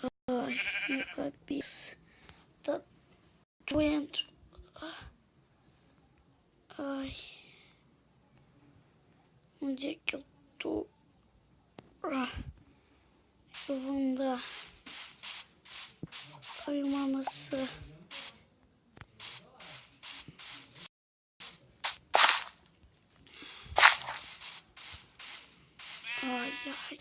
Ai, minha cabeça tá doendo. Ai, onde é que eu tô? Eu vou andar. Ai, uma maçã. Ai.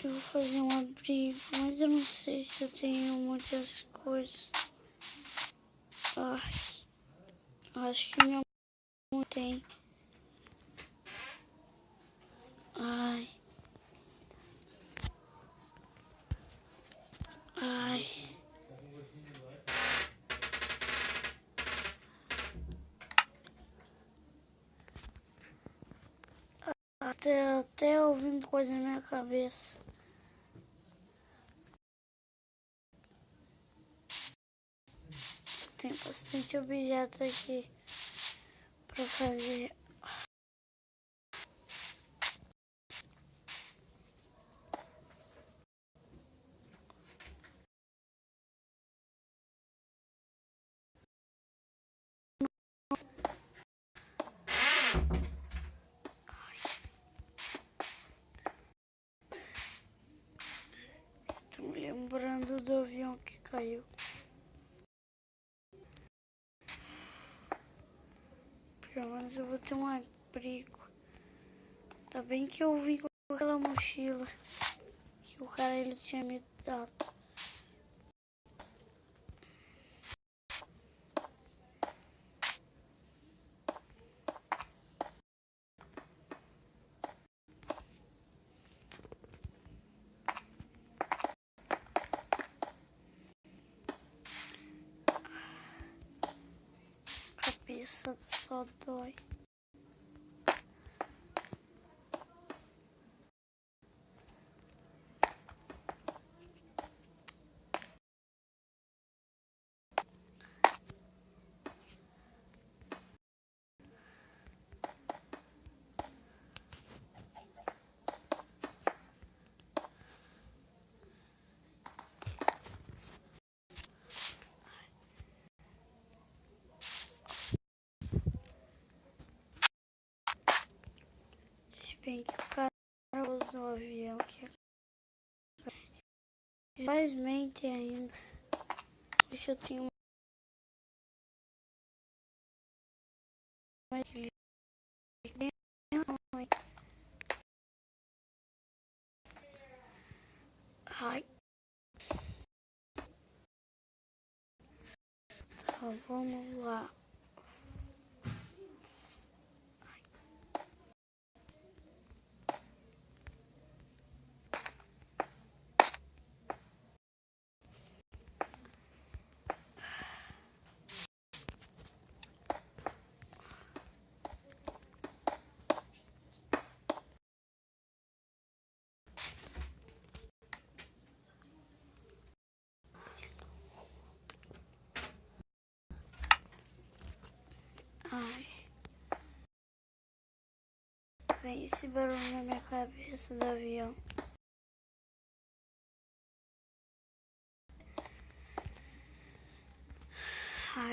Eu vou fazer um abrigo, mas eu não sei se eu tenho muitas coisas. Acho que minha mãe tem. Ai. Até ouvindo coisa na minha cabeça. Tem bastante objeto aqui pra fazer. Tô me lembrando do avião que caiu. Pelo menos eu vou ter um abrigo. Tá bem que eu vim com aquela mochila que o cara ele tinha me dado. A cabeça só dói. Se bem que o cara do avião que infelizmente ainda. Ver se eu tenho mais ai. Tá, vamos lá. Ai. Vem esse barulho na minha cabeça do avião.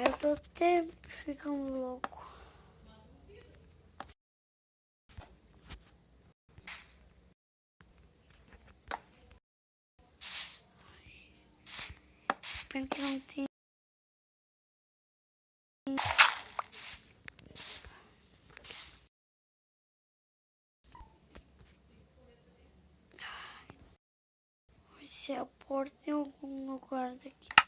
Eu tô até ficando louco. Espero que não tenha. Vai ser a porta em algum lugar daqui.